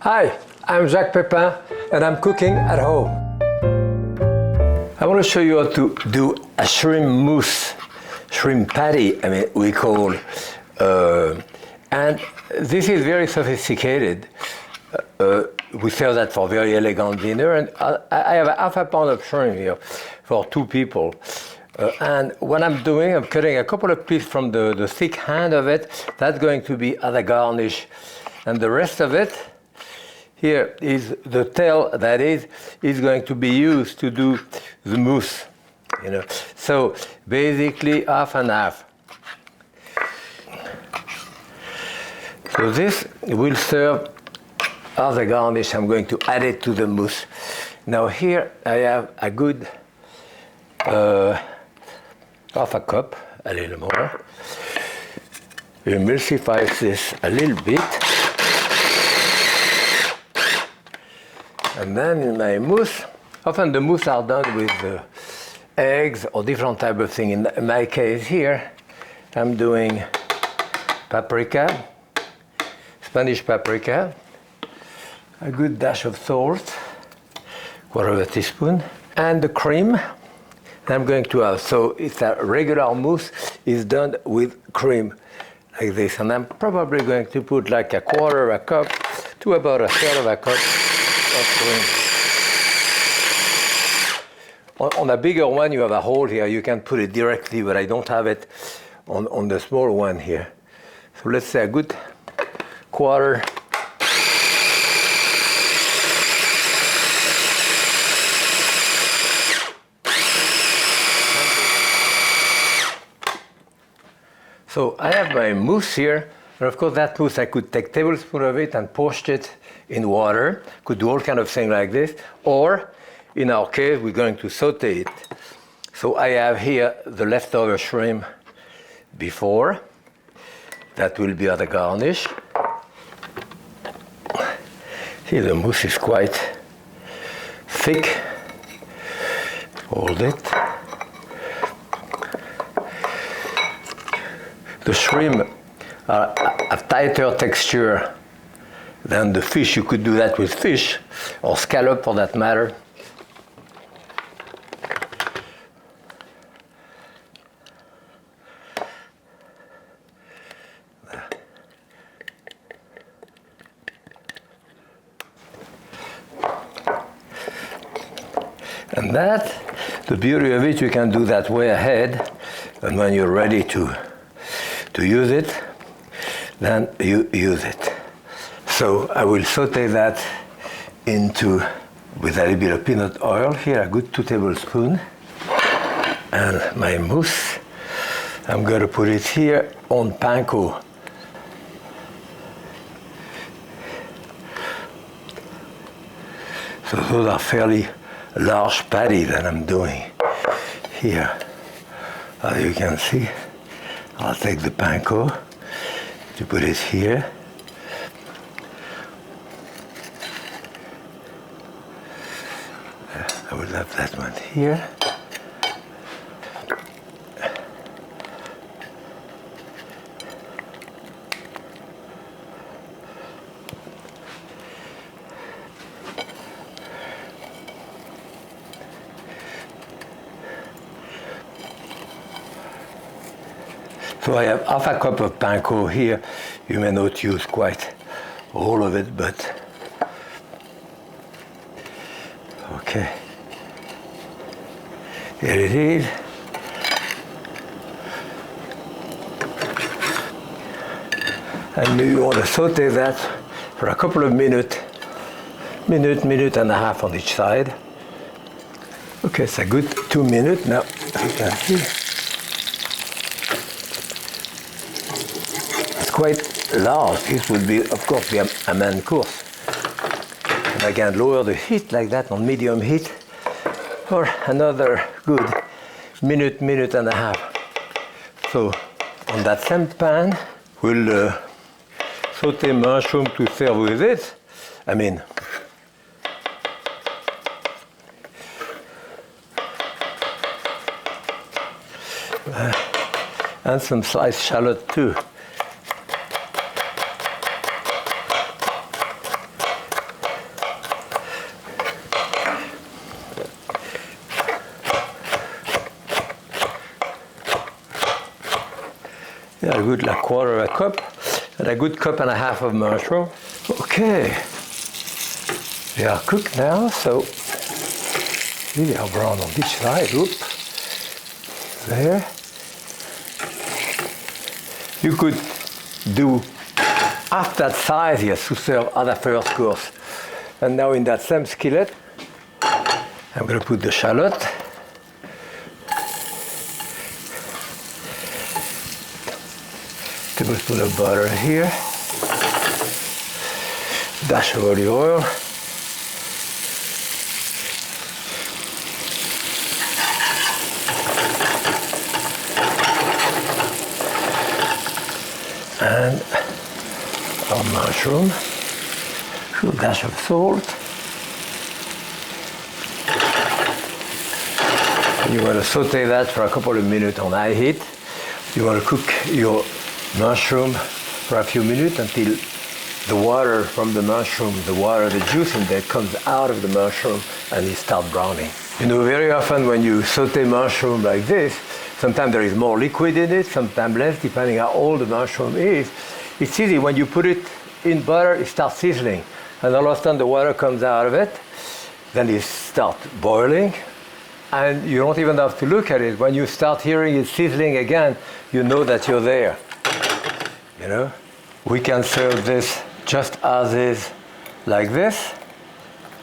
Hi, I'm Jacques Pépin and I'm cooking at home. I want to show you how to do a shrimp mousse, shrimp patty, we call, and this is very sophisticated. We serve that for very elegant dinner, and I have half a pound of shrimp here for 2 people. And what I'm doing, I'm cutting a couple of pieces from the thick hand of it. That's going to be as a garnish. And the rest of it, here is the tail that is going to be used to do the mousse. So basically half and half. So this will serve as a garnish. I'm going to add it to the mousse. Now here I have a good half a cup, a little more. Emulsify this a little bit. And then in my mousse, often the mousse are done with eggs or different type of thing. In my case here, I'm doing paprika, Spanish paprika, a good dash of salt, 1/4 teaspoon, and the cream I'm going to have. So it's a regular mousse is done with cream like this. And I'm probably going to put like 1/4 cup to about 1/3 cup of cream. On a bigger one, you have a hole here. You can put it directly, but I don't have it on the small one here. So let's say a good 1/4. So I have my mousse here, and of course that mousse I could take a tablespoon of it and poach it in water. Could do all kind of things like this, or in our case we're going to saute it. So I have here the leftover shrimp before. That will be the garnish. See, the mousse is quite thick. Hold it. The shrimp are a tighter texture than the fish. You could do that with fish, or scallop for that matter. And that, the beauty of it, you can do that way ahead, and when you're ready to use it, then you use it. So I will saute that with a little bit of peanut oil here, a good 2 tablespoons, and my mousse. I'm going to put it here on panko. So those are fairly large patties that I'm doing here. As you can see, I'll take the panko to put it here. I will have that one here. So I have half a cup of panko here. You may not use quite all of it, but okay. Here it is. And you want to saute that for a couple of minute and a half on each side. Okay, it's a good 2 minutes now. You can see. Quite large. This would be, of course, a main course. And I can lower the heat like that on medium heat for another good minute and a half. So on that same pan, we'll saute mushroom to serve with it. And some sliced shallot too. good like quarter of a cup, and a good cup and a half of mushroom. Okay, they are cooked now, so they are brown on each side. Oop, there. You could do half that size, yes, to serve as a first course. And now in that same skillet, I'm going to put the shallot. Tablespoon of butter here. Dash of olive oil. And our mushroom. A dash of salt. And you want to saute that for a couple of minutes on high heat. You want to cook your mushroom for a few minutes until the water from the mushroom, the juice in there comes out of the mushroom and it starts browning. You know, very often when you saute mushroom like this, sometimes there is more liquid in it, sometimes less, depending how old the mushroom is. It's easy, when you put it in butter, it starts sizzling. And all of a sudden the water comes out of it, then it starts boiling, and you don't even have to look at it. When you start hearing it sizzling again, you know that you're there. You know? We can serve this just as is, like this,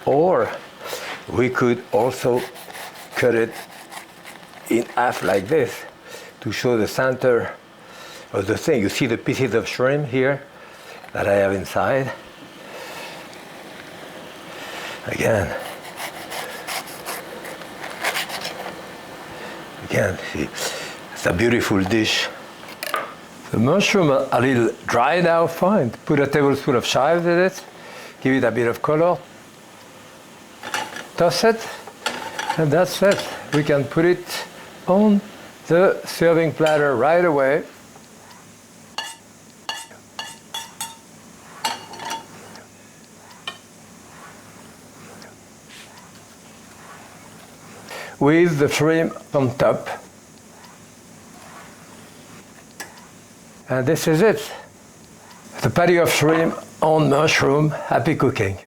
or we could also cut it in half like this to show the center of the thing. You see the pieces of shrimp here that I have inside. Again, see, it's a beautiful dish. The mushroom are a little dry now, fine. Put a tablespoon of chives in it, give it a bit of color. Toss it, and that's it. We can put it on the serving platter right away. With the shrimp on top. And this is it. The patty of shrimp on mushroom. Happy cooking.